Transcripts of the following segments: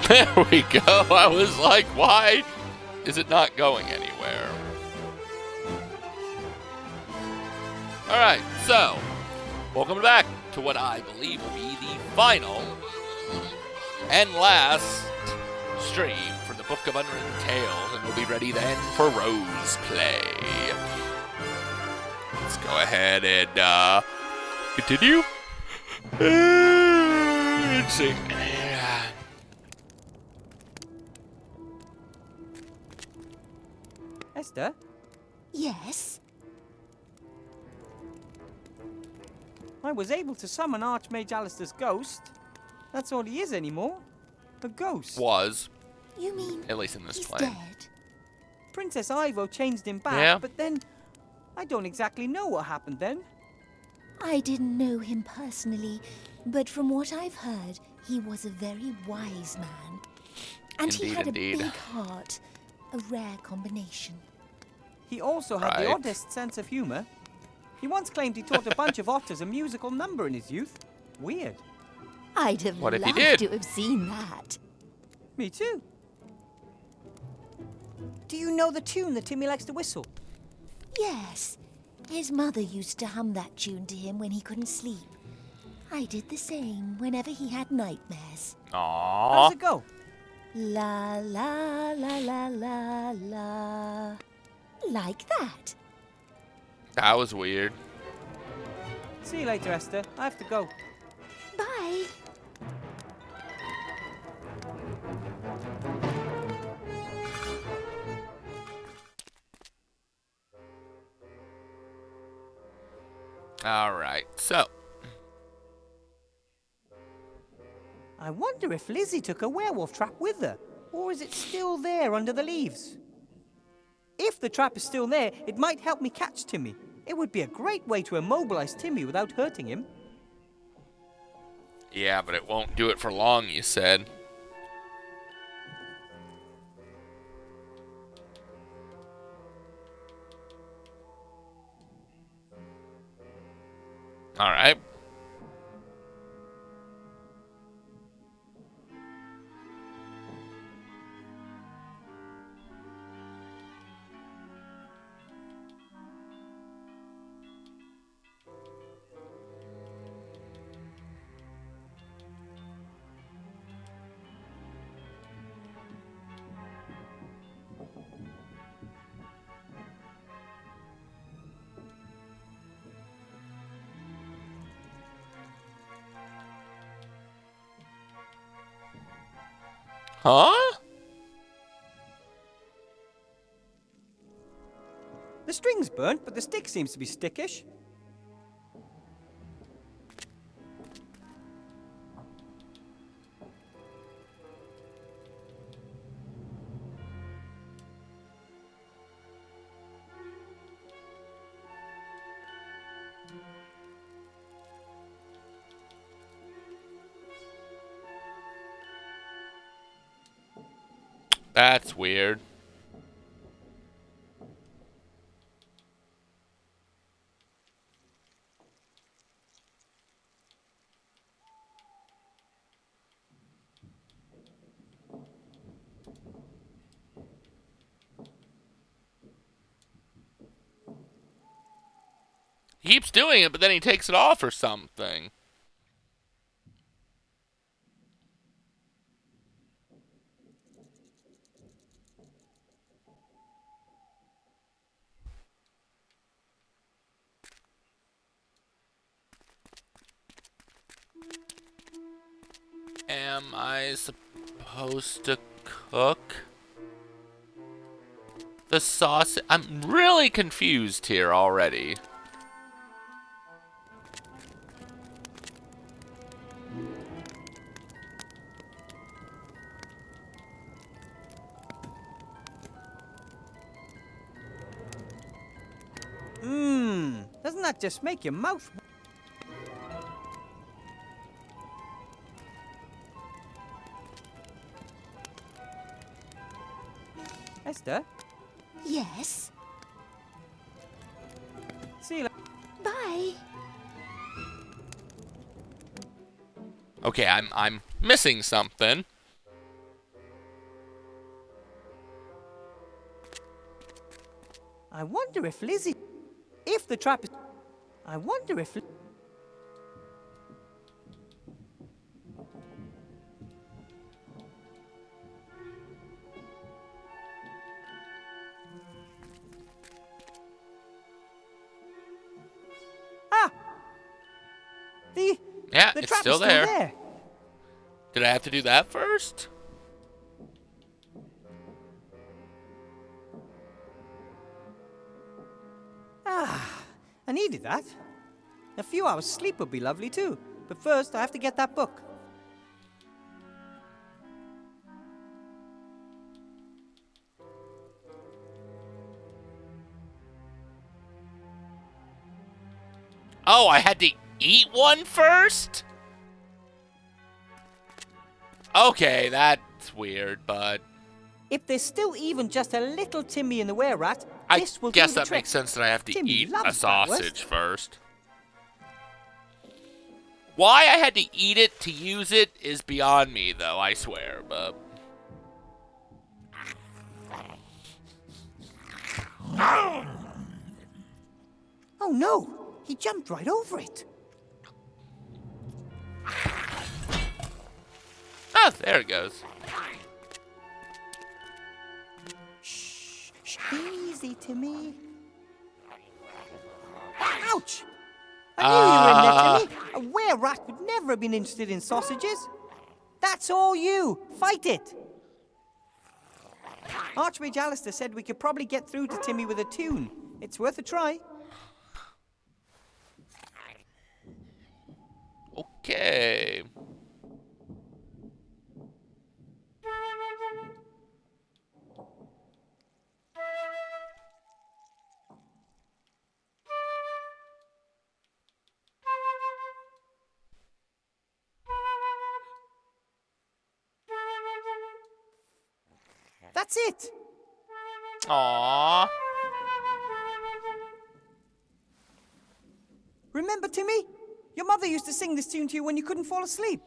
There we go. I was like, why is it not going anywhere? Alright, so, welcome back to what I believe will be the final and last stream for the Book of Unwritten Tales, and we'll be ready then for Rose Play. Let's go ahead and continue. Let's see. Esther? Yes? I was able to summon Archmage Alistair's ghost. That's all he is anymore. A ghost. Was. You mean At least in this he's plane. dead? Princess Ivo changed him back, Yeah. but then I don't exactly know what happened then. I didn't know him personally, but from what I've heard, he was a very wise man. And he had Indeed. a big heart, a rare combination. He also had the Right. oddest sense of humor. He once claimed he taught a bunch of otters a musical number in his youth. Weird. I'd have What if he loved did? to have seen that. Me too. Do you know the tune that Timmy likes to whistle? Yes, his mother used to hum that tune to him when he couldn't sleep. I did the same whenever he had nightmares. Aww. How does it go? La la la la la la. Like that. That was weird. See you later, Esther. I have to go. Bye. Alright, so. I wonder if Lizzie took a werewolf trap with her, or is it still there under the leaves? If the trap is still there, it might help me catch Timmy. It would be a great way to immobilize Timmy without hurting him. Yeah, but it won't do it for long, you said. Alright. Huh? The string's burnt, but the stick seems to be stickish. That's weird. He keeps doing it, but then he takes it off or something. Am I supposed to cook the sausage? I'm really confused here already. Doesn't that just make your mouth... Esther? Yes? See you later. Bye. Okay, I'm missing something. I wonder if Lizzie... If the trap is... I wonder if... Ah! Yeah, The it's trap still is there. still there. Did I have to do that first? Ah, I needed that. A few hours sleep would be lovely too. But first, I have to get that book. Oh, I had to eat one first? Okay, that's weird, but If there's still even just a little Timmy in the were-rat, I this will guess do the that trick. makes sense that I have to Timmy eat a loves sausage bratwurst. first. Why I had to eat it to use it is beyond me, though, I swear, but... Oh no! He jumped right over it. Ah, there it goes. Shh, easy, Timmy. Ouch! I knew you were in there, Timmy. A were-rat would never have been interested in sausages. That's all you. Fight it. Archmage Alistair said we could probably get through to Timmy with a tune. It's worth a try. Okay. That's it. Aww. Remember, Timmy? Your mother used to sing this tune to you when you couldn't fall asleep.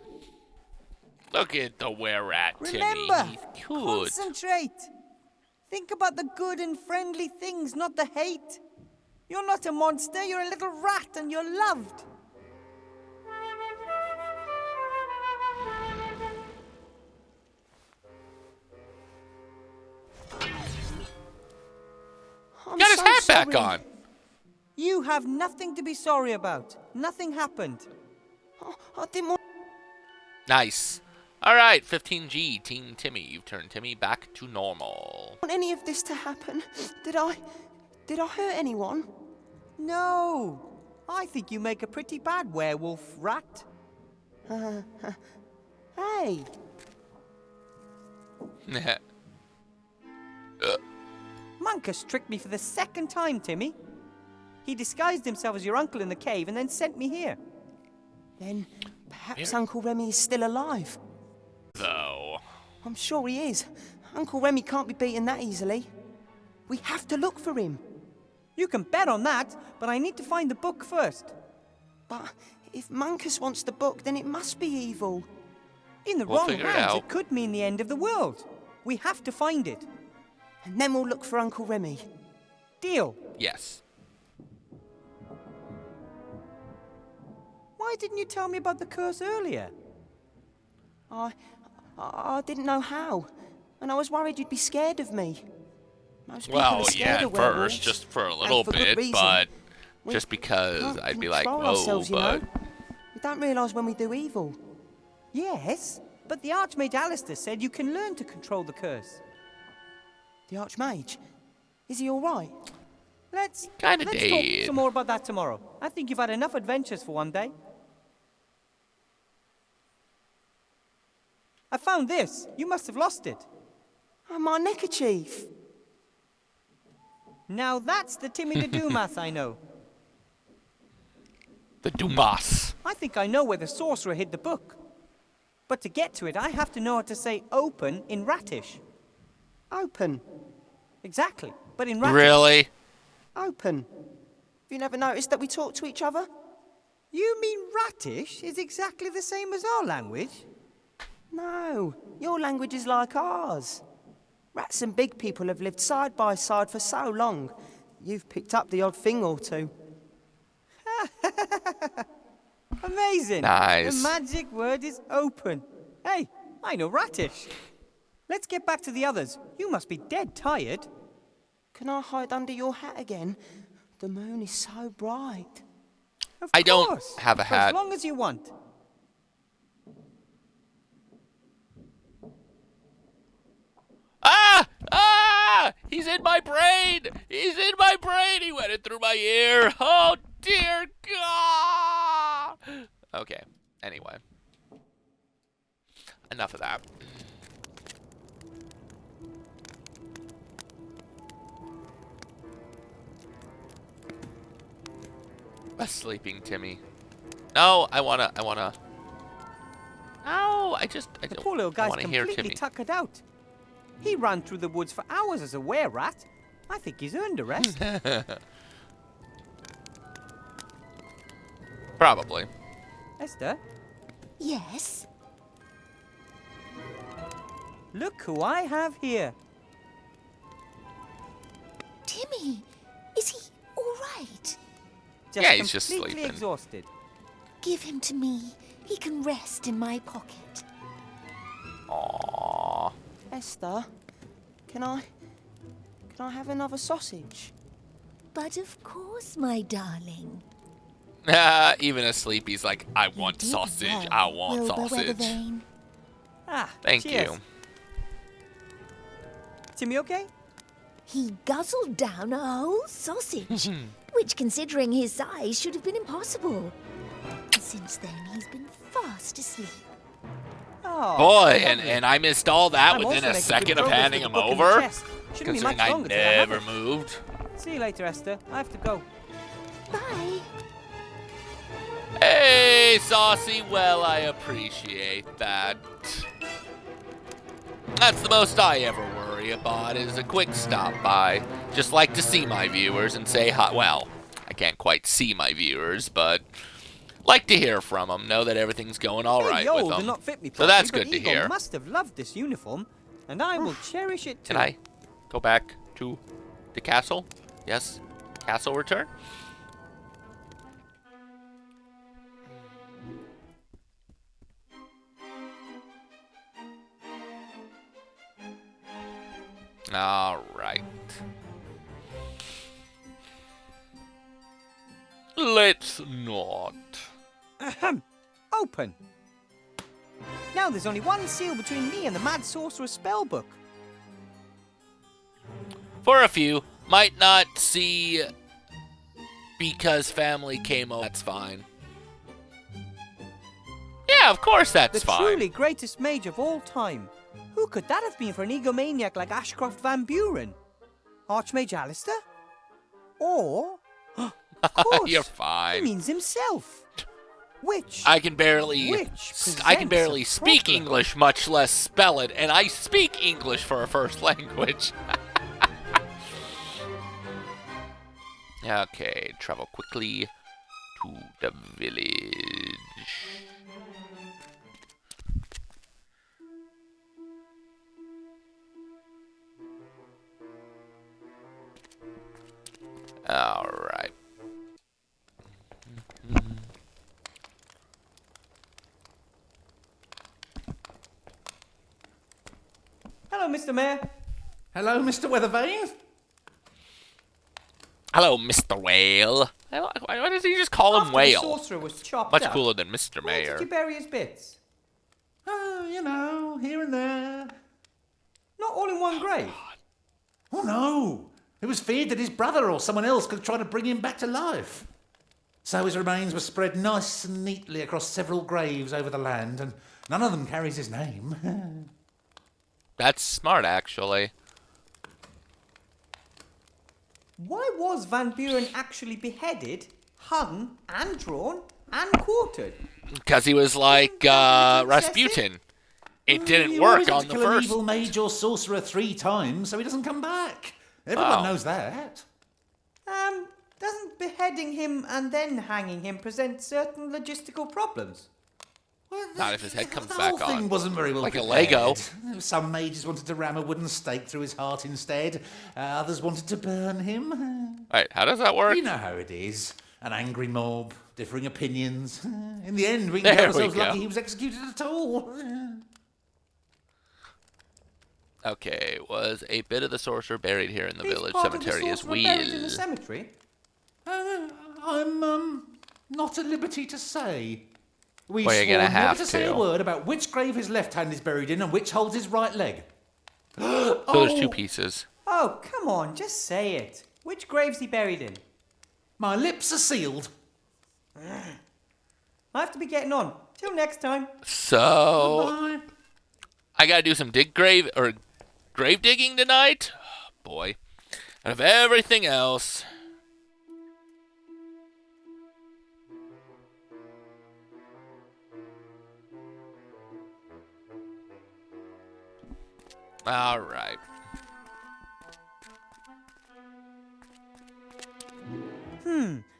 Look at the were-rat, Timmy. Remember, He's cute. concentrate. Think about the good and friendly things, not the hate. You're not a monster, you're a little rat and you're loved. Got his hat back on. You have nothing to be sorry about. Nothing happened. I didn't want Nice. All right, 15G, Team Timmy. You've turned Timmy back to normal. any of this to happen. Did I hurt anyone? No. I think you make a pretty bad werewolf rat. Hey, Mankus tricked me for the second time, Timmy. He disguised himself as your uncle in the cave and then sent me here. then perhaps Uncle Remy is still alive. Though. I'm sure he is. Uncle Remy can't be beaten that easily. We have to look for him. You can bet on that, but I need to find the book first. But if Munkus wants the book, then it must be evil. In the We'll wrong figure it hands, out. it could mean the end of the world. We have to find it. And then we'll look for Uncle Remy. Deal. Yes. Why didn't you tell me about the curse earlier? I didn't know how. And I was worried you'd be scared of me. Most people Well, are scared yeah, at of werewolves. first, just for a little for good bit, reason. but We just because can't I'd be like, control whoa, ourselves, you but... know? We don't realise when we do evil. Yes, but the Archmage Alistair said you can learn to control the curse. The Archmage? Is he all right? Let's Kinda talk did. some more about that tomorrow. I think you've had enough adventures for one day. I found this. You must have lost it. Oh, my neckerchief. Now that's the Timmy the Doomath I know. The Dumas. I think I know where the sorcerer hid the book. But to get to it, I have to know how to say open in Ratish. Open. Exactly, but in Ratish. Really? Open. Have you never noticed that we talk to each other? You mean Ratish is exactly the same as our language? No, your language is like ours. Rats and big people have lived side by side for so long. you've picked up the odd thing or two. Amazing! Nice. The magic word is open. Hey, I know Ratish. Let's get back to the others. You must be dead tired. Can I hide under your hat again? The moon is so bright. Of I don't course, have a for hat. as long as you want. Ah! Ah! He's in my brain! He's in my brain! He went in through my ear! Oh, dear God! Okay, anyway. Enough of that. A sleeping Timmy. No, I wanna. No, I The don't poor little guy's want to hear completely Timmy. tuckered out. He ran through the woods for hours as a were-rat. I think he's earned a rest. Probably. Esther, Yes? look who I have here. Timmy, is he all right? Yeah, he's just completely sleeping. exhausted. Give him to me. He can rest in my pocket. Aww. Esther, can I have another sausage? But of course, my darling. Even asleep, he's like, I want Did sausage. well, I want Wilbur sausage. Weathervane. Ah, Thank cheers. you. Timmy okay? He guzzled down a whole sausage, which, considering his size, should have been impossible. Since then, he's been fast asleep. Oh, Boy, lovely. and I missed all that I'm within also a making second good of progress handing with him the book in the over. chest. Shouldn't be Considering much I longer till I have never it. moved. See you later, Esther. I have to go. Bye. Hey, Saucy. Well, I appreciate that. That's the most I ever worry about is a quick stop by. Just like to see my viewers and say hi. Well, I can't quite see my viewers, but like to hear from them. Know that everything's going all right Hey, with old them. and not fit me So properly, that's but good to Eagle hear. must have loved this uniform, and I will cherish it too. Can I go back to the castle? Yes. Castle return? All right. Let's not. Ahem. Open. Now there's only one seal between me and the Mad Sorcerer's spellbook. For a few, might not see because family came over. That's fine. Yeah, of course that's The fine. truly greatest mage of all time. Who could that have been for an egomaniac like Ashcroft Van Buren? Archmage Alistair? Or, of course, You're he fine. means himself. Which, I can barely presents a speak problem. English, much less spell it, and I speak English for a first language. Okay, travel quickly to the village. All right. Hello, Mr. Mayor. Hello, Mr. Weathervane. Hello, Mr. Whale. Why does he just call him After Whale? the sorcerer was chopped Much up, cooler than Mr. where Mayor. did you bury his bits? Oh, you know, here and there. Not all in one grave. Oh, no. It was feared that his brother or someone else could try to bring him back to life. So his remains were spread nice and neatly across several graves over the land, and none of them carries his name. That's smart, actually. Why was Van Buren actually beheaded, hung, and drawn, and quartered? Because he was like Rasputin. It didn't You work always have on to the kill an first. evil mage or sorcerer 3 times so he doesn't come back. Everyone Oh. knows that. Doesn't beheading him and then hanging him present certain logistical problems? Well, Not if his head comes the back whole thing on. wasn't very well Like a prepared. Lego. Some mages wanted to ram a wooden stake through his heart instead. Others wanted to burn him. Alright, how does that work? You know how it is. An angry mob, differing opinions. In the end, we can There count we ourselves go. lucky he was executed at all. Okay, was a bit of the sorcerer buried here in the Is village part of the cemetery as sorcerer buried in the well? cemetery? I'm not at liberty to say. We Well, you're swore gonna never have to say a to. word about which grave his left hand is buried in and which holds his right leg. So there's two pieces. Oh, come on, just say it. Which grave's he buried in? My lips are sealed. I have to be getting on. Till next time. So Bye. I gotta do some grave digging tonight. Oh, boy, out of everything else. All right.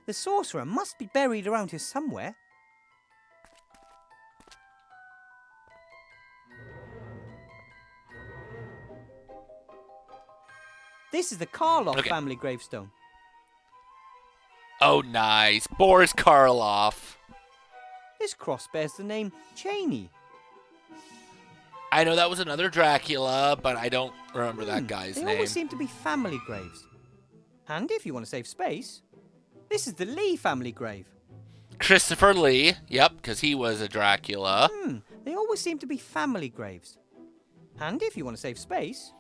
The sorcerer must be buried around here somewhere. This is the Karloff Okay. family gravestone. Oh, nice. Boris Karloff. This cross bears the name Cheney. I know that was another Dracula, but I don't remember that guy's They name. always seem to be family graves. And if you want to save space, this is the Lee family grave. Christopher Lee. Yep, because he was a Dracula. They always seem to be family graves. And if you want to save space,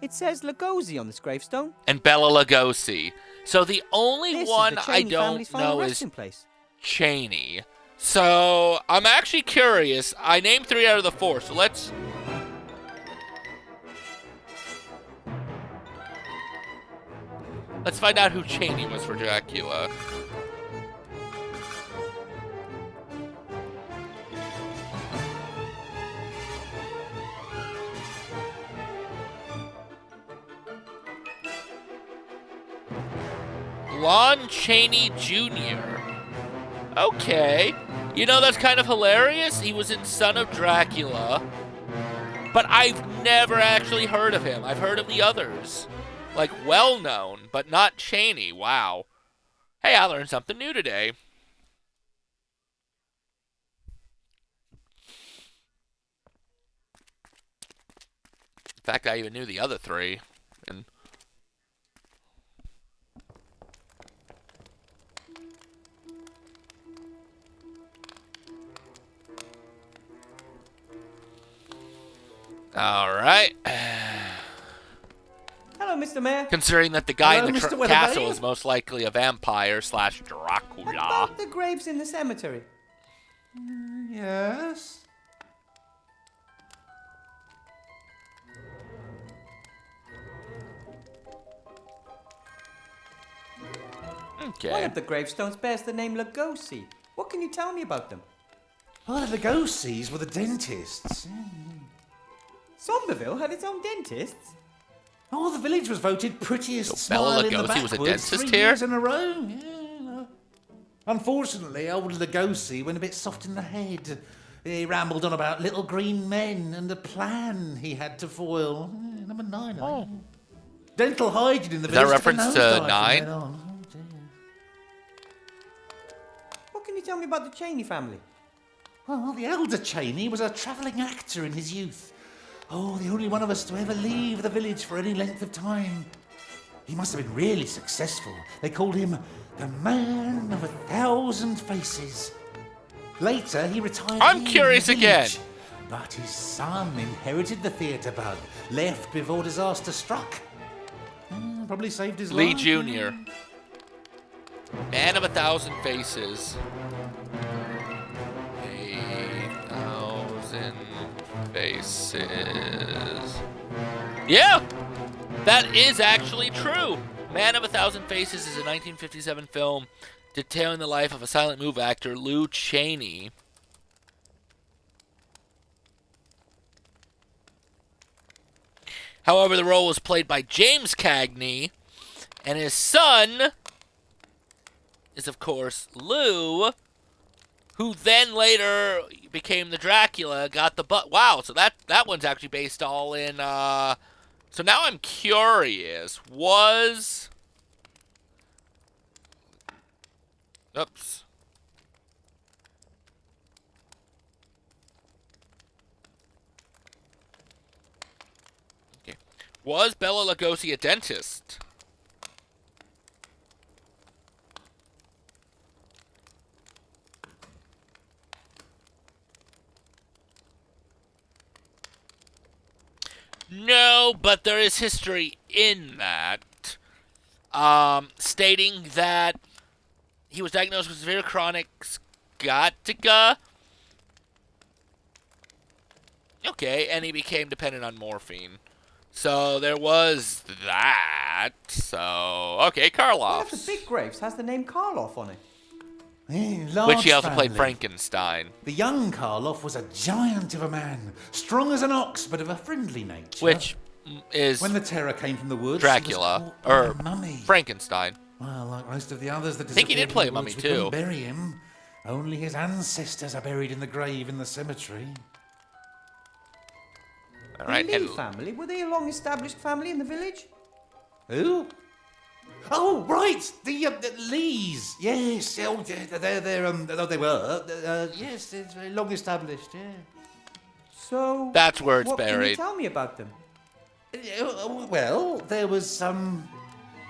it says Lugosi on this gravestone. And Bela Lugosi. So the only This one is the I Cheney don't family's final know is resting place. Cheney. So I'm actually curious. I named 3 out of the 4, so let's... Let's find out who Cheney was for Dracula. Lon Chaney Jr. Okay. You know, that's kind of hilarious. He was in Son of Dracula. But I've never actually heard of him. I've heard of the others. Like, well-known, but not Chaney. Wow. Hey, I learned something new today. In fact, I even knew the other 3. And all right. Hello, Mr. Mayor. Considering that the guy Hello, in the Mr. castle Weatherby? is most likely a vampire / What Dracula. about the graves in the cemetery? Yes? One Okay. of the gravestones bears the name Lugosi. What can you tell me about them? Oh, the Lugosis were the dentists. Somerville had its own dentists. Oh, the village was voted prettiest So Bela smile in the Lugosi was a backwoods dentist 3 here? years in a row. Yeah. Unfortunately, old Lugosi went a bit soft in the head. He rambled on about little green men and a plan he had to foil. Number 9. I think. Dental hygiene in the Is that village took a reference to nosedive from 9? then on. Oh, dear. What can you tell me about the Cheney family? Well, the elder Cheney was a travelling actor in his youth. Oh, the only one of us to ever leave the village for any length of time. He must have been really successful. They called him the Man of 1,000 Faces. Later, he retired. I'm here in curious the again. village. But his son inherited the theatre bug, left before disaster struck. Probably saved his Lee life. Jr. Man of 1,000 Faces. 1,000 Faces. Yeah! That is actually true. Man of 1,000 Faces is a 1957 film detailing the life of a silent movie actor, Lou Cheney. However, the role was played by James Cagney, and his son is, of course, Lou, who then later became the Dracula, got the butt. Wow, so that one's actually based all in. So now I'm curious. Was Oops. Okay. Was Bella Lugosi a dentist? No, but there is history in that, stating that he was diagnosed with severe chronic sciatica. Okay, and he became dependent on morphine. So there was that. So, okay, One of the Karloff's. big graves has the name Karloff on it. Which he also played family. Frankenstein. The young Karloff was a giant of a man, strong as an ox, but of a friendly nature. Which is when the terror came from the woods, Dracula, he was caught by or a mummy. Frankenstein. Well, like most of the others that I think he did disappeared play in a the mummy woods, we couldn't too. bury him. Only his ancestors are buried in the grave in the cemetery. All right, The Lee and family, were they a long-established family in the village? Who? Oh, right, the Lees. Yes, oh, they were. Yes, it's very long established. Yeah. So... that's where it's what can you buried. tell me about them? Well, there was some.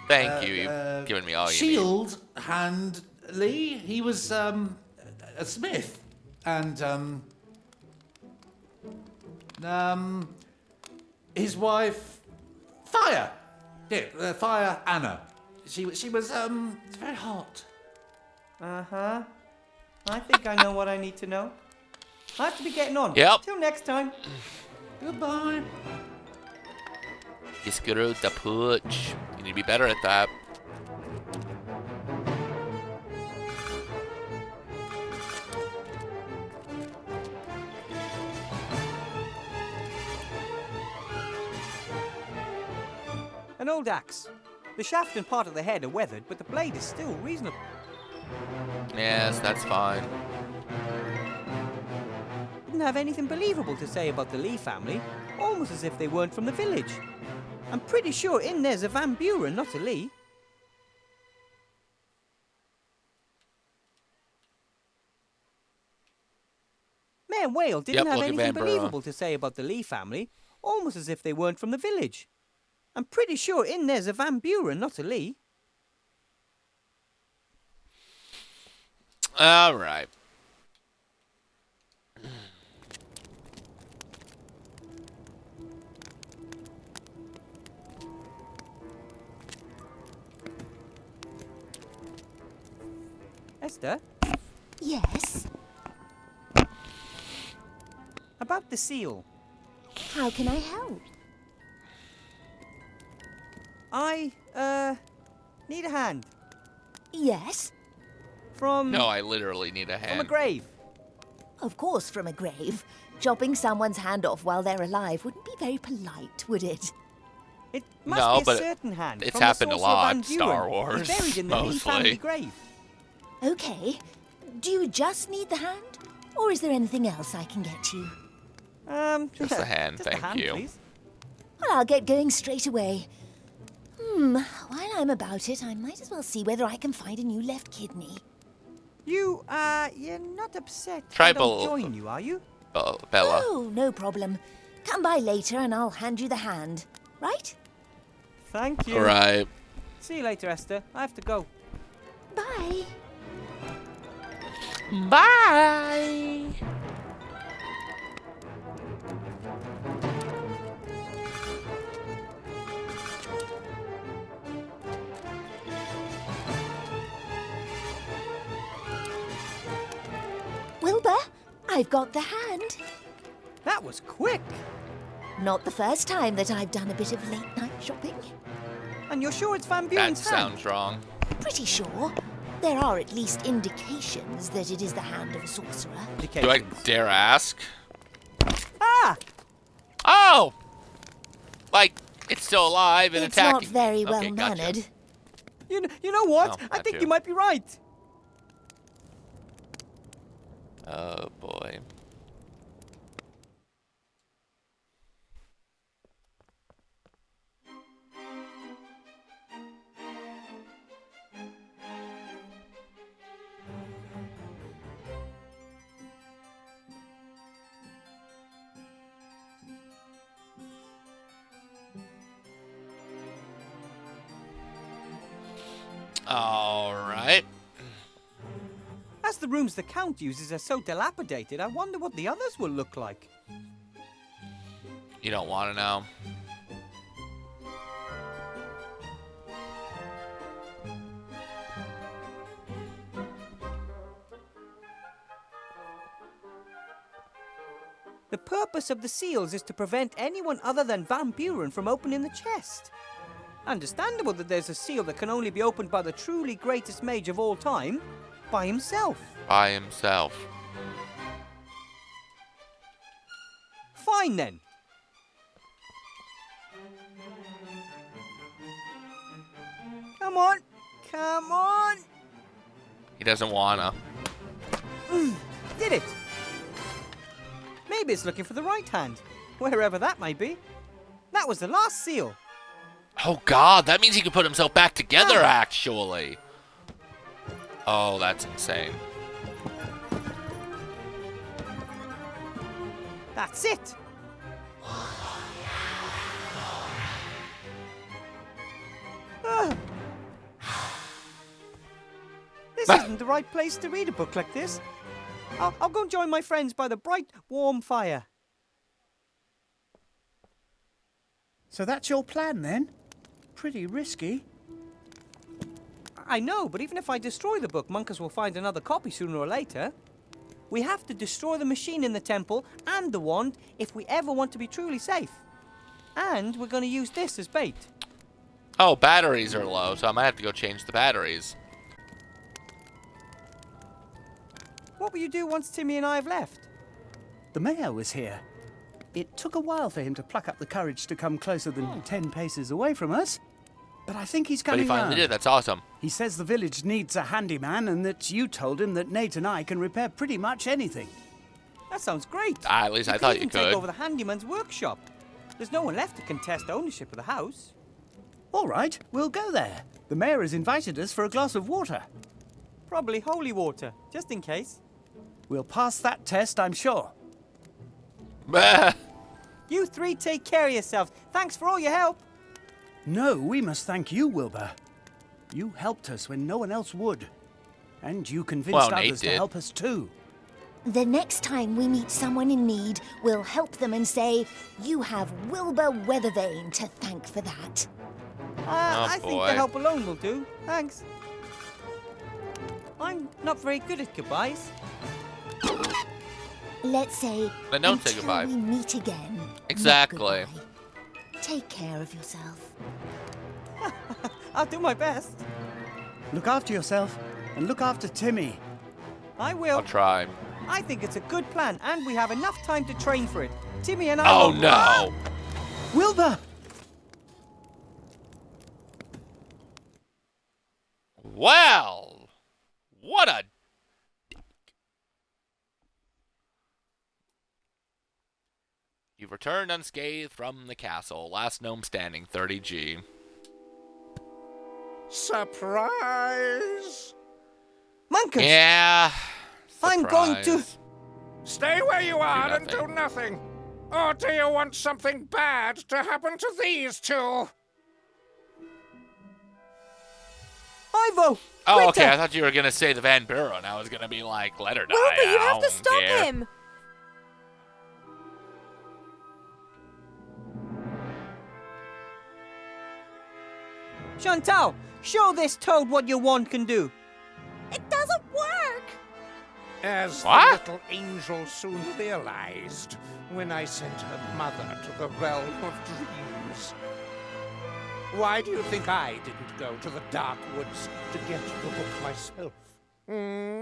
Thank you. You've given me all you need. Shield Hand Lee. He was a smith, and his wife Fire. Yeah, Fire Anna. She was very hot. Uh-huh. I think I know what I need to know. I have to be getting on. Yep. Till next time. Goodbye. You screwed the pooch. You need to be better at that. An old axe. The shaft and part of the head are weathered, but the blade is still reasonable. Yes, that's fine. Didn't have anything believable to say about the Lee family, almost as if they weren't from the village. I'm pretty sure in there's a Van Buren, not a Lee. Mayor Whale didn't Yep, have look at anything Van Buren. believable to say about the Lee family, almost as if they weren't from the village. I'm pretty sure in there's a Van Buren, not a Lee. All right. Esther, Yes? about the seal. How can I help? I, need a hand. Yes? From... No, I literally need a from a hand. grave. Of course, from a grave. Chopping someone's hand off while they're alive wouldn't be very polite, would it? It must No, be a but certain hand. it's from the happened a sorcerer lot, Van Buren. Star Wars, He's buried in the Lee family mostly. grave. Okay. Do you just need the hand? Or is there anything else I can get you? Just the hand, just thank the hand, you. Please. Well, I'll get going straight away. While I'm about it, I might as well see whether I can find a new left kidney. You're not upset I Tribal- don't join you, are you? Bella. Oh, no problem. Come by later and I'll hand you the hand. Right? Thank you. All right. See you later, Esther. I have to go. Bye. Bye. Wilbur, I've got the hand. That was quick. Not the first time that I've done a bit of late-night shopping. And you're sure it's Van That Buren's hand? sounds wrong. Pretty sure. There are at least indications that it is the hand of a sorcerer. Do I dare ask? Ah! Oh! Like, it's still alive and It's attacking. not very well Okay, gotcha. mannered. You know what? Oh, I that think too. you might be right. Oh, boy. All right. As the rooms the Count uses are so dilapidated, I wonder what the others will look like. You don't want to know. The purpose of the seals is to prevent anyone other than Van Buren from opening the chest. Understandable that there's a seal that can only be opened by the truly greatest mage of all time, by himself. By himself. Fine then. Come on, come on. He doesn't wanna. Did it. Maybe it's looking for the right hand, wherever that may be. That was the last seal. Oh God, that means he can put himself back together, actually. Oh, that's insane. That's it. This isn't the right place to read a book like this. I'll go join my friends by the bright, warm fire. So that's your plan, then? Pretty risky. I know, but even if I destroy the book, Monkus will find another copy sooner or later. We have to destroy the machine in the temple and the wand if we ever want to be truly safe. And we're going to use this as bait. Oh, batteries are low, so I might have to go change the batteries. What will you do once Timmy and I have left? The mayor was here. It took a while for him to pluck up the courage to come closer than 10 paces away from us. But I think he's But coming he finally round. did. That's awesome. He says the village needs a handyman and that you told him that Nate and I can repair pretty much anything. That sounds great. At least I could thought you even take could. over the handyman's workshop. There's no one left to contest ownership of the house. All right, we'll go there. The mayor has invited us for a glass of water. Probably holy water, just in case. We'll pass that test, I'm sure. You three take care of yourselves. Thanks for all your help. No, we must thank you, Wilbur. You helped us when no one else would. And you convinced Well, Nate others to did. help us too. The next time we meet someone in need, we'll help them and say, "You have Wilbur Weathervane to thank for that." I think boy. the help alone will do. Thanks. I'm not very good at goodbyes. Let's say, Then don't say until goodbye. we meet again. not Exactly. goodbye. Take care of yourself. I'll do my best. Look after yourself and look after Timmy. I will. I'll try. I think it's a good plan, and we have enough time to train for it. Timmy and I Oh will... no! Wilbur! Well, what a dick. You've returned unscathed from the castle. Last gnome standing, 30G. Surprise! Monkus! Yeah. I'm going to- surprise. Stay where you are and do nothing. nothing. Or do you want something bad to happen to these two? Ivo! Oh, okay. Quitter! I thought you were gonna say the Van Buren. I was gonna be like, let her die. Wilbur, you I have to don't stop care. him! Chantal, show this toad what your wand can do. It doesn't work! As What? the little angel soon realized when I sent her mother to the realm of dreams. Why do you think I didn't go to the dark woods to get the book myself? Hmm?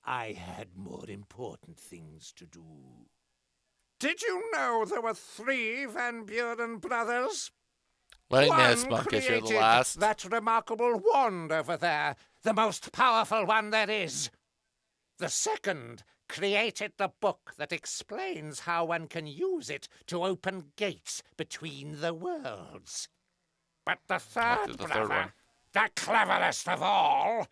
I had more important things to do. Did you know there were 3 Van Buren brothers? Letting One this Monkus, you're the created last. that remarkable wand over there, the most powerful one there is. The second created the book that explains how one can use it to open gates between the worlds. But the third is the third brother, one? the cleverest of all,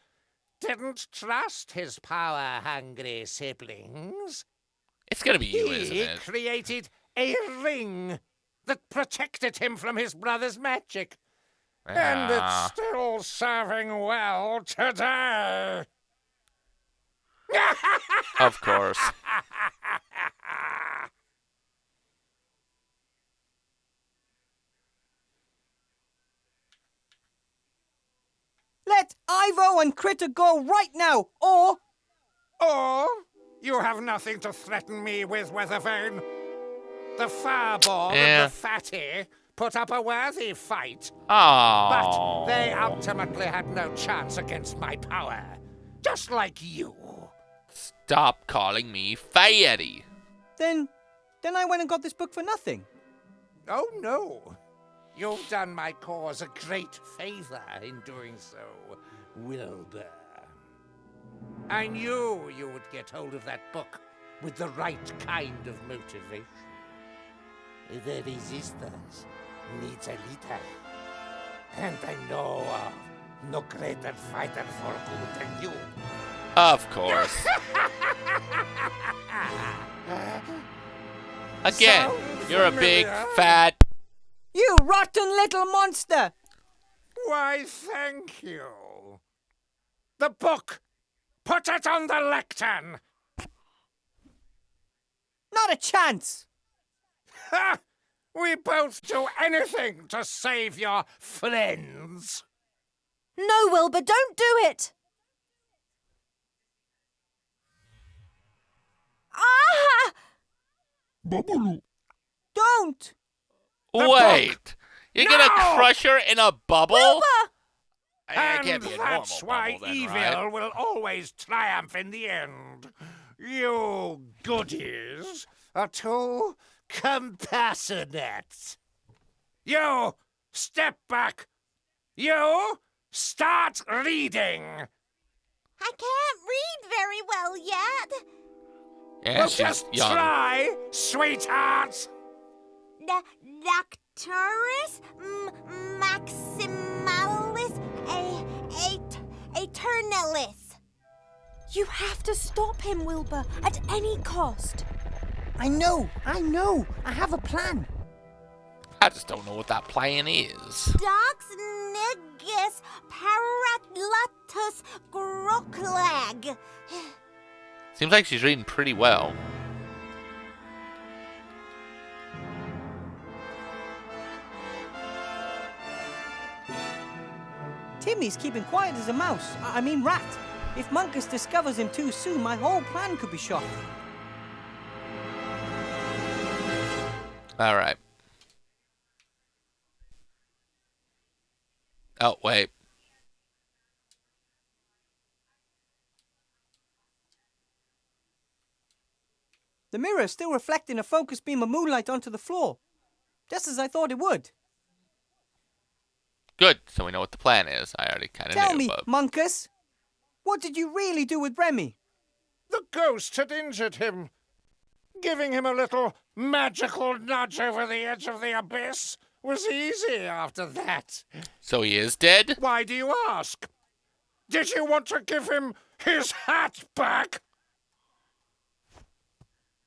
didn't trust his power-hungry siblings. It's gonna be you, isn't He it? created a ring that protected him from his brother's magic. And Ah. it's still all serving well today. Of course. Let Ivo and Critter go right now, or... Or you have nothing to threaten me with, Weathervane. The Fireball Yeah. and the Fatty put up a worthy fight, Oh. but they ultimately had no chance against my power. Just like you. Stop calling me Fatty. Then I went and got this book for nothing. Oh, no. You've done my cause a great favor in doing so, Wilbur. I knew you would get hold of that book with the right kind of motivation. The resistance needs a leader. And I know of no greater fighter for good than you. Of course. Again, Sounds you're a big, familiar. fat... You rotten little monster! Why, thank you. The book! Put it on the lectern! Not a chance! Ha! We both do anything to save your friends. No, Wilbur, don't do it! Ah! Don't! Wait! You're gonna No! crush her in a bubble? Wilbur! It And can't be a normal that's why bubble then, evil right? will always triumph in the end. You goodies are too compassionate. You, step back. You, start reading. I can't read very well yet. Yeah, Well, she's just young. try, sweetheart. Doctorus Maximalis Aeternalis. You have to stop him, Wilbur, at any cost. I know! I have a plan. I just don't know what that plan is. Dox Nigus Paralatus Groklag. Seems like she's reading pretty well. Timmy's keeping quiet as a mouse. I mean rat. If Munkus discovers him too soon, my whole plan could be shot. Alright. Oh, wait. The mirror is still reflecting a focus beam of moonlight onto the floor. Just as I thought it would. Good, so we know what the plan is. I already kind of knew, Tell me, but... Munkus, what did you really do with Remy? The ghost had injured him. Giving him a little magical nudge over the edge of the abyss was easy after that. So he is dead? Why do you ask? Did you want to give him his hat back?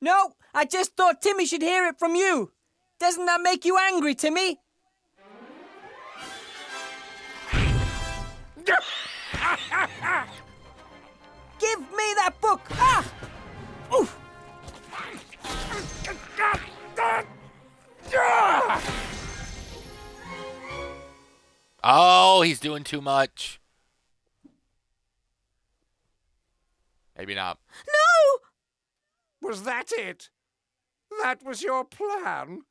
No, I just thought Timmy should hear it from you. Doesn't that make you angry, Timmy? Give me that book! Ah! Oof! Oh, he's doing too much. Maybe not. No! Was that it? That was your plan?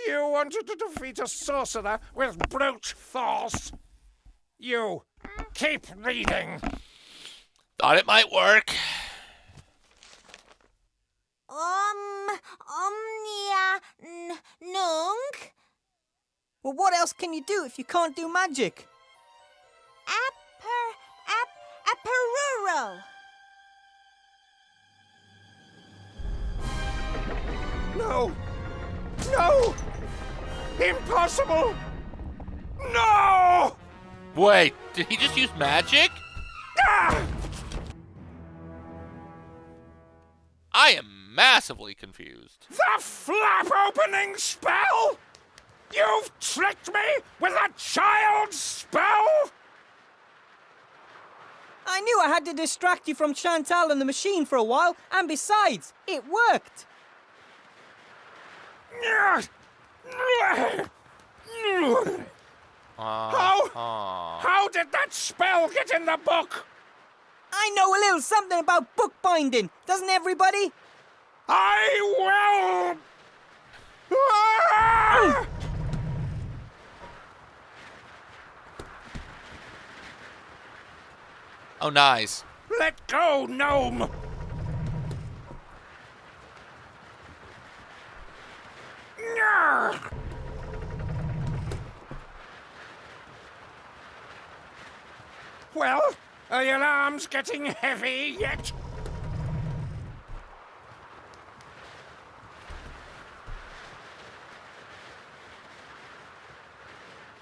You wanted to defeat a sorcerer with brute force? You keep reading. Thought it might work. Omnia Nunc Well, what else can you do if you can't do magic? Aperuro. No! No! Impossible! No! Wait, did he just use magic? Ah! I am massively confused. The flap opening spell? You've tricked me with a child's spell? I knew I had to distract you from Chantal and the machine for a while, and besides, it worked. How did that spell get in the book? I know a little something about bookbinding, doesn't everybody? I will... Oh, nice. Let go, gnome! Well, are your arms getting heavy yet?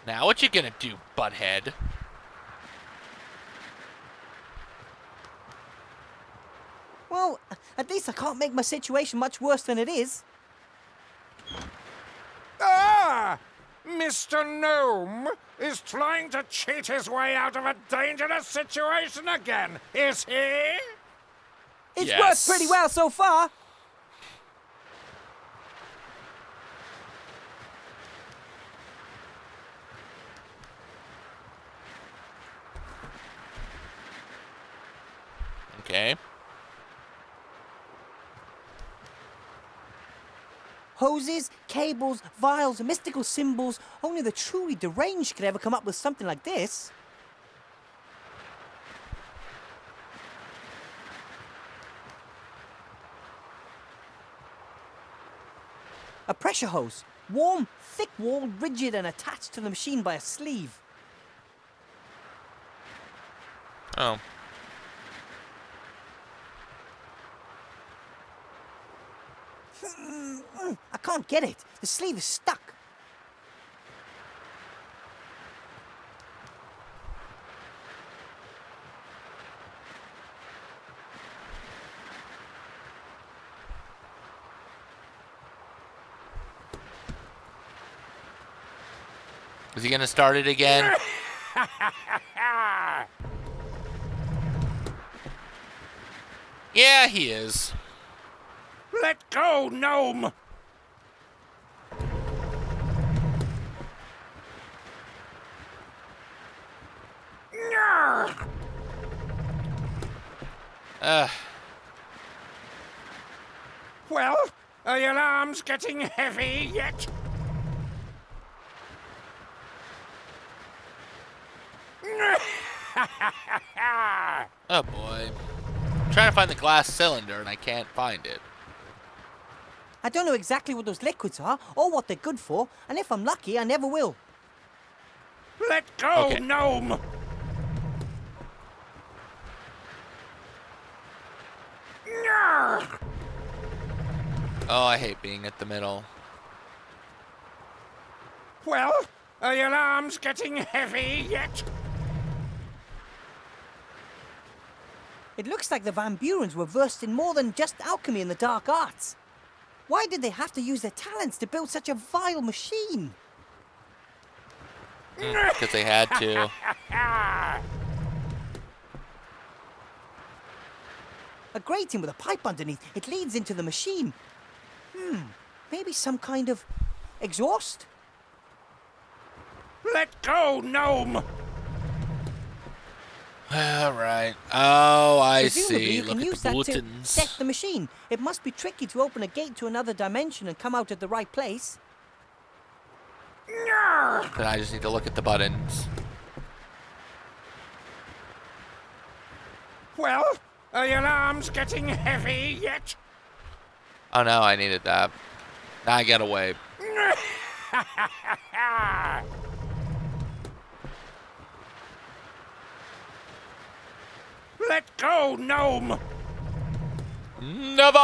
Now what you gonna do, butthead? Well, at least I can't make my situation much worse than it is. Ah! Mr. Gnome is trying to cheat his way out of a dangerous situation again, is he? It's Yes. worked pretty well so far. Okay. Hoses, cables, vials, and mystical symbols. Only the truly deranged could ever come up with something like this. A pressure hose. Warm, thick-walled, rigid, and attached to the machine by a sleeve. Oh. I can't get it. The sleeve is stuck. Is he gonna start it again? Yeah, he is. Let go, gnome! Well, are your arms getting heavy yet? Oh boy. I'm trying to find the glass cylinder and I can't find it. I don't know exactly what those liquids are or what they're good for, and if I'm lucky, I never will. Let go, Okay. gnome! Oh, I hate being at the middle. Well, are your arms getting heavy yet? It looks like the Van Burens were versed in more than just alchemy and the dark arts. Why did they have to use their talents to build such a vile machine? Because they had to. A grating with a pipe underneath. It leads into the machine. Maybe some kind of exhaust? Let go, gnome! All right. Oh, I Presumably see. you can Look use at the that to bulletins. set the machine. It must be tricky to open a gate to another dimension and come out at the right place. Then I just need to look at the buttons. Well, are your arms getting heavy yet? Oh no, I needed that. Now I gotta wait. Let go, gnome! Never!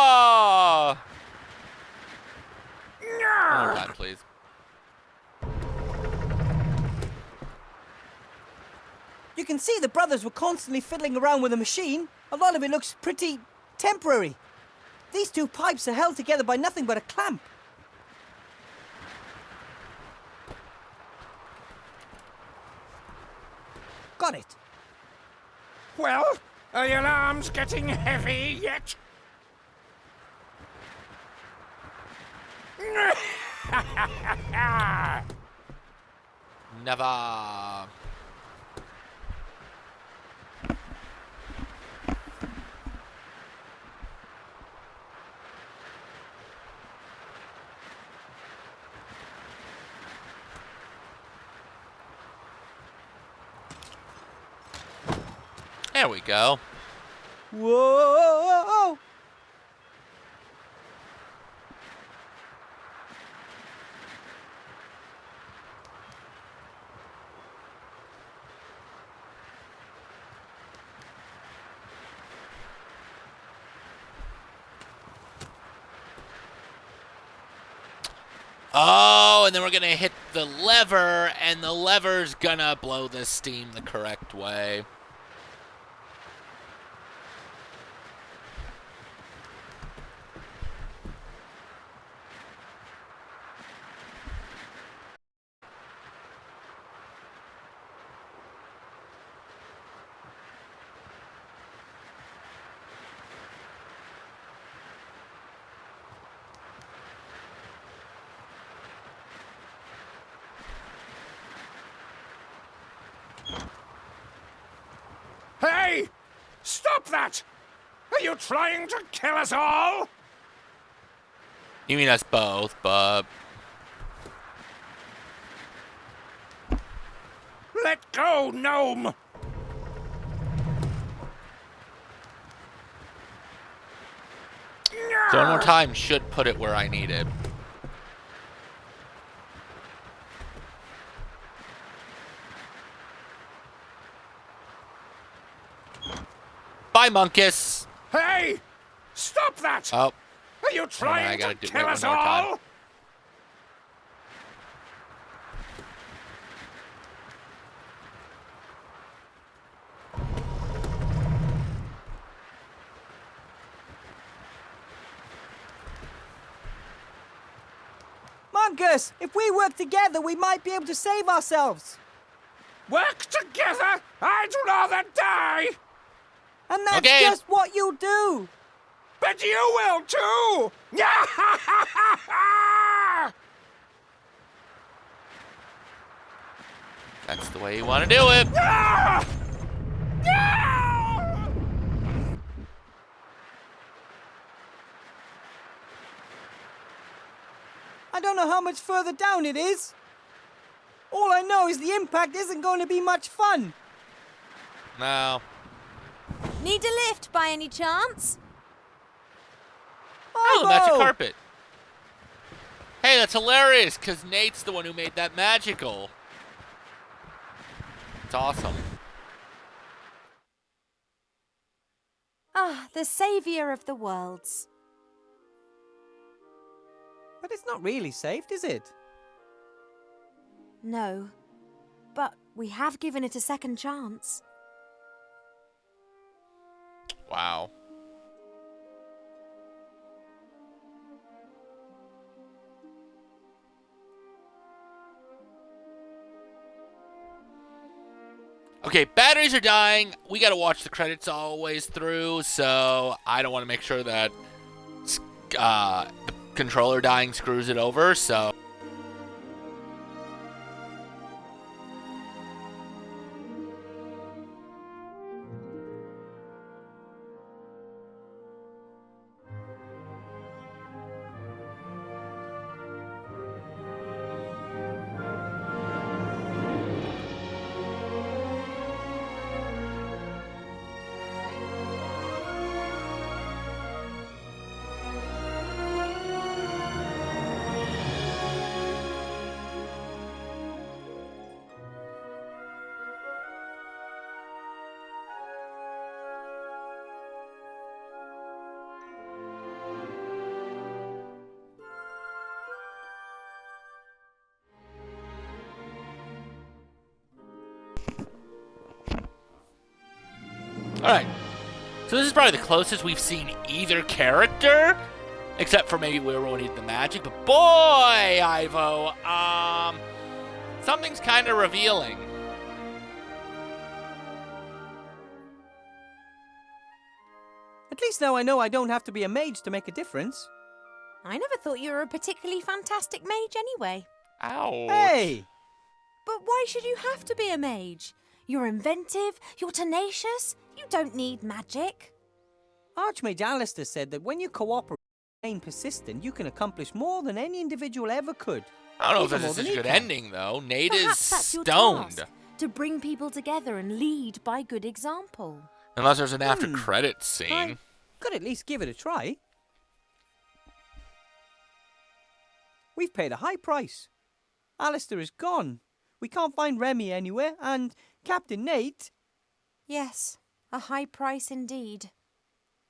One more time, please. You can see the brothers were constantly fiddling around with the machine. A lot of it looks pretty temporary. These two pipes are held together by nothing but a clamp. got it. Well, are your arms getting heavy yet? Never. There we go. Whoa! Oh, and then we're gonna hit the lever, and the lever's gonna blow the steam the correct way. Hey! Stop that! Are you trying to kill us all? You mean us both, bub. Let go, gnome! So one more time should put it where I need it. Bye, Monkus. Hey! Stop that! Oh, Are you I trying gotta to do kill wait us one more time. all? Monkus, if we work together, we might be able to save ourselves. Work together? I'd rather die! And that's Okay. just what you do. But you will too! that's the way you want to do it. I don't know how much further down it is. All I know is the impact isn't going to be much fun. No. Need a lift by any chance? Oh, that's a Ivo! carpet. Hey, that's hilarious, because Nate's the one who made that magical. It's awesome. Ah, the saviour of the worlds. But it's not really saved, is it? No, but we have given it a second chance. Wow. Okay, batteries are dying. We gotta watch the credits all the way through, so I don't want to make sure that the controller dying screws it over, so... Alright, so this is probably the closest we've seen either character, except for maybe where we need the magic, but boy, Ivo, something's kind of revealing. At least now I know I don't have to be a mage to make a difference. I never thought you were a particularly fantastic mage anyway. Ouch. Hey! But why should you have to be a mage? You're inventive, you're tenacious, you don't need magic. Archmage Alistair said that when you cooperate and remain persistent, you can accomplish more than any individual ever could. I don't know Even if more this is than a he good can. ending, though. Nate Perhaps is that's your stoned. task, to bring people together and lead by good example. Unless there's an after credits scene. I could at least give it a try. We've paid a high price. Alistair is gone. We can't find Remy anywhere, and Captain Nate... Yes, a high price indeed.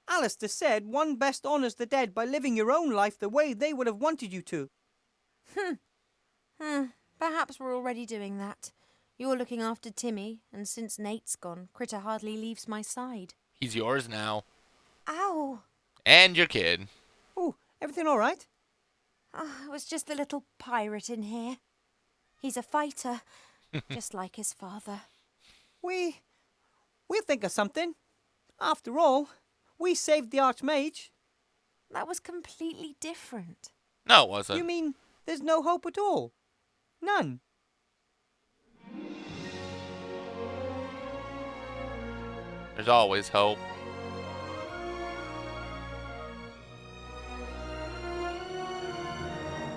Alistair said one best honours the dead by living your own life the way they would have wanted you to. Perhaps we're already doing that. You're looking after Timmy, and since Nate's gone, Critter hardly leaves my side. He's yours now. Ow! And your kid. Oh, everything all right? It was just the little pirate in here. He's a fighter, just like his father. We'll think of something. After all, we saved the Archmage. That was completely different. No, it wasn't. You mean there's no hope at all? None. There's always hope.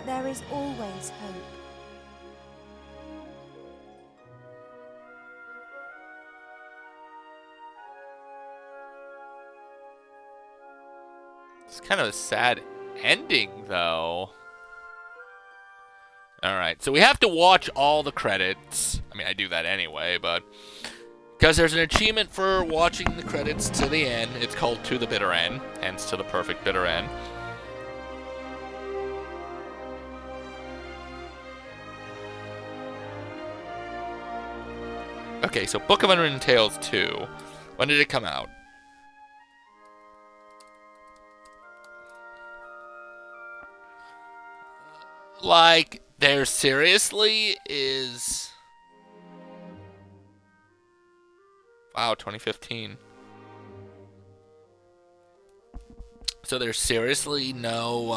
There is always hope. It's kind of a sad ending, though. Alright, so we have to watch all the credits. I mean, I do that anyway, but... Because there's an achievement for watching the credits to the end. It's called To the Bitter End, hence To the Perfect Bitter End. Okay, so Book of Unwritten Tales 2. When did it come out? Like, there seriously is... Wow, 2015. So there's seriously no,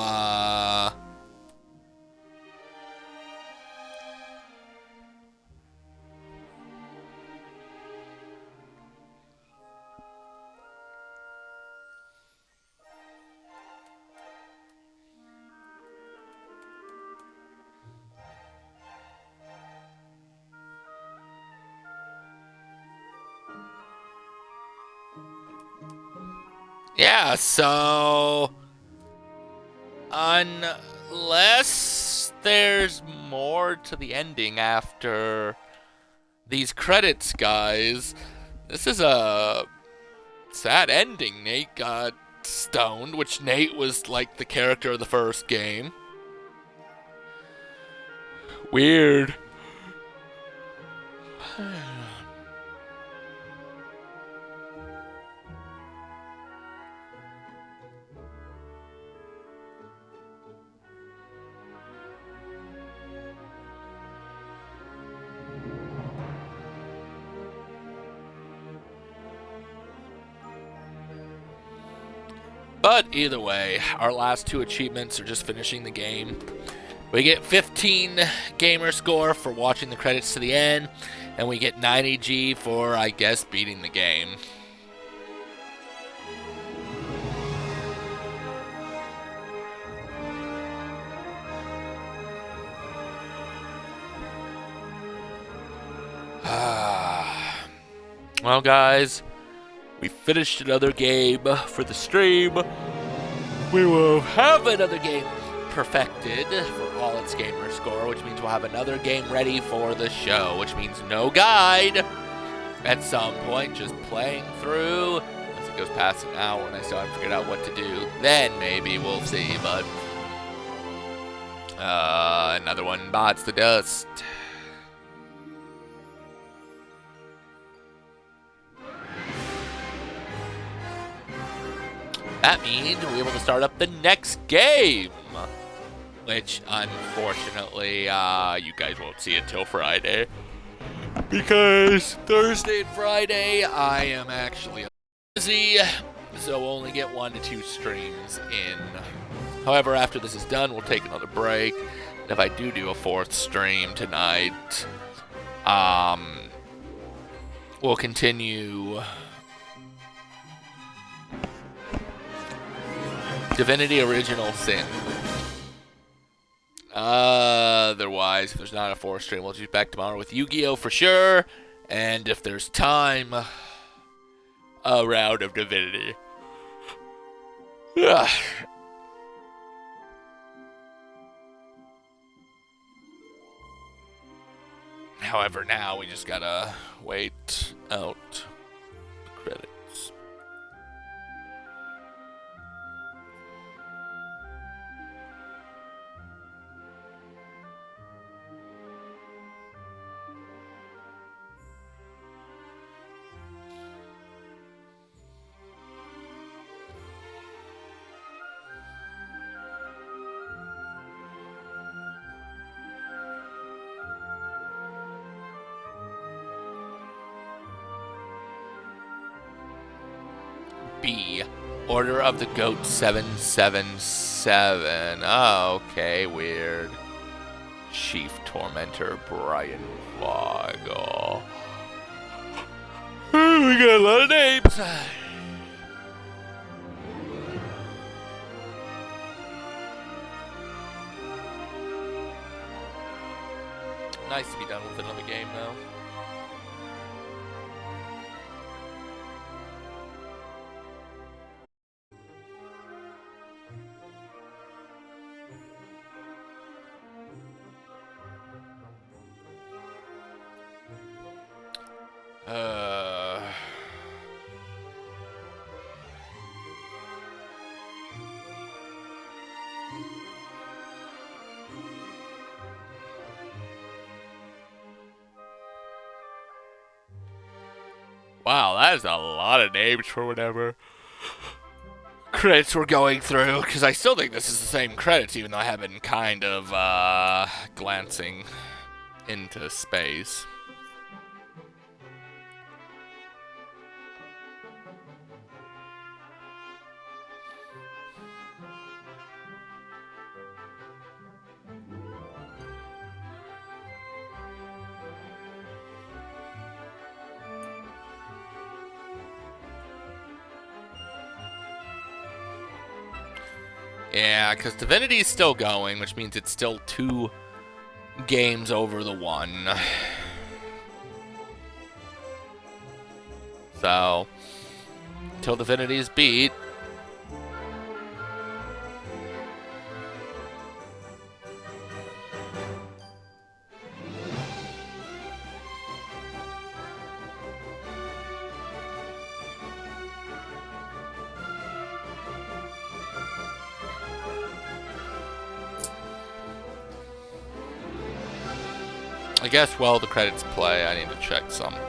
Yeah, so... Unless there's more to the ending after these credits, guys. This is a sad ending. Nate got stoned, which Nate was like the character of the first game. Weird. But either way, our last two achievements are just finishing the game. We get 15 gamer score for watching the credits to the end, and we get 90 G for, I guess, beating the game. Well, guys, we finished another game for the stream. We will have another game perfected for all its gamer score, which means we'll have another game ready for the show, which means no guide at some point, just playing through. Once it goes past an hour and I still haven't figured out what to do, then maybe we'll see, but another one bites the dust. That means we'll be able to start up the next game, which unfortunately you guys won't see until Friday, because Thursday and Friday I am actually busy So we'll only get 1 to 2 streams in. However, after this is done, we'll take another break. And if I do a 4th stream tonight, we'll continue Divinity Original Sin. Otherwise, if there's not a 4th stream, we'll be back tomorrow with Yu-Gi-Oh! For sure. And if there's time, a round of Divinity. However, now we just gotta wait out the credits. B. Order of the Goat 777. Oh, okay, weird. Chief Tormentor Brian Vogel. We got a lot of names. Nice to be done with another game, though. Wow, that is a lot of names for whatever credits we're going through, because I still think this is the same credits, even though I have been kind of glancing into space. Yeah, because Divinity is still going, which means it's still 2 games over the 1. So, until Divinity is beat. I guess while the credits play, I need to check something.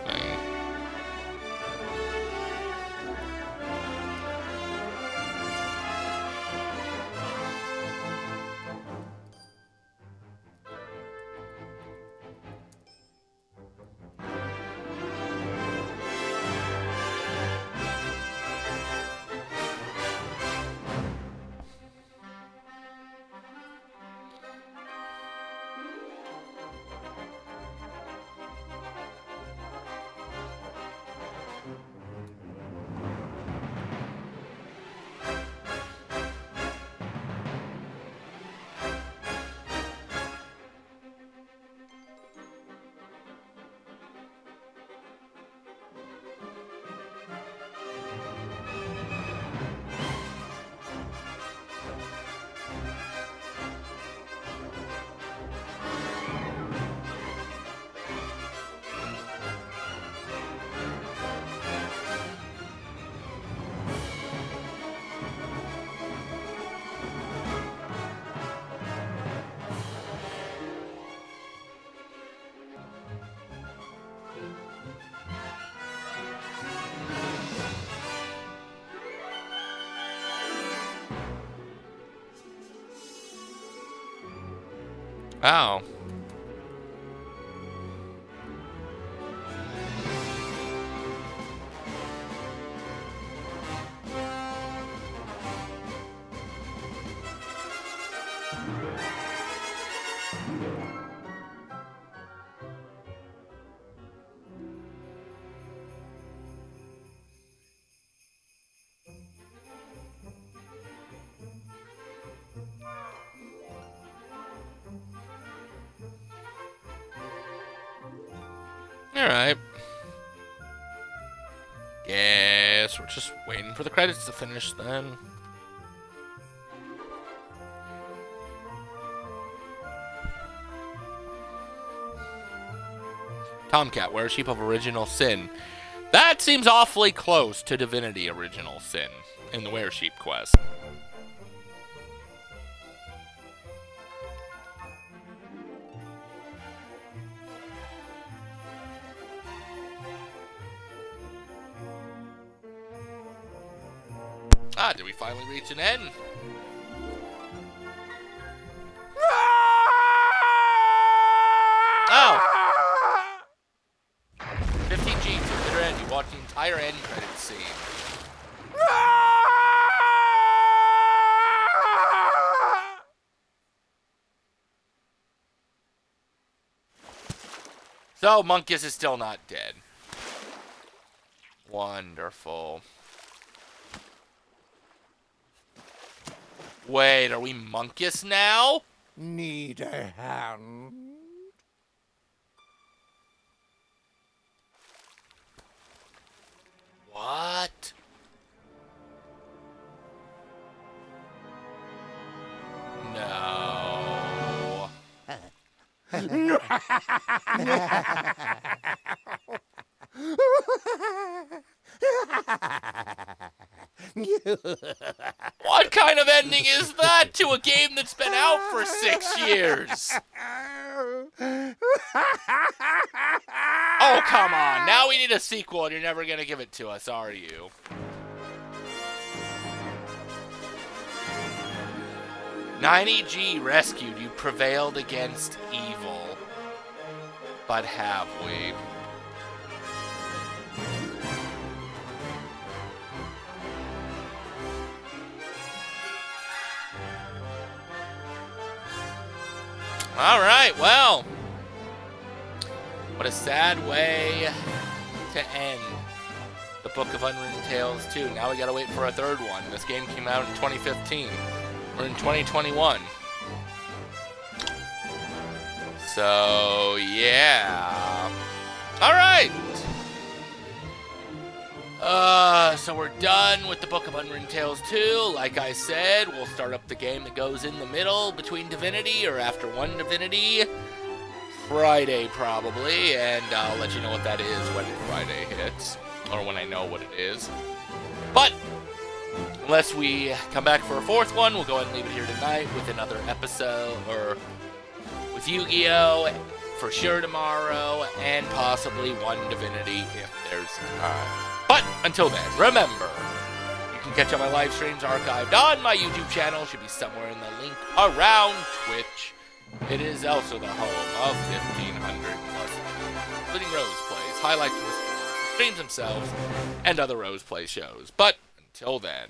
Wow. Alright. Guess we're just waiting for the credits to finish then. Tomcat, Wearsheep of Original Sin. That seems awfully close to Divinity Original Sin in the Wearsheep quest. Ah, did we finally reach an end? Oh! 15G to the bitter end. You watch the entire end credits scene. So, Monkus is still not dead. Wonderful. Wait, are we Monkus now? Need a hand? What? No. What kind of ending is that to a game that's been out for 6 years? Oh, come on. Now we need a sequel and you're never going to give it to us, are you? "90G rescued. You prevailed against evil. But have we?" Alright, well. What a sad way to end the Book of Unwritten Tales 2. Now we gotta wait for a third one. This game came out in 2015. We're in 2021. So, yeah. Alright. So we're done with the Book of Unwritten Tales 2. Like I said, we'll start up the game that goes in the middle between Divinity or after one Divinity. Friday, probably, and I'll let you know what that is when Friday hits, or when I know what it is. But, unless we come back for a fourth one, we'll go ahead and leave it here tonight with another episode, or with Yu-Gi-Oh! For sure tomorrow, and possibly one Divinity if there's time. But, until then, remember, you can catch all my live streams archived on my YouTube channel. Should be somewhere in the link around Twitch. It is also the home of 1,500 plus, including Rose Plays, highlights from the streams themselves, and other Rose Play shows. But, until then...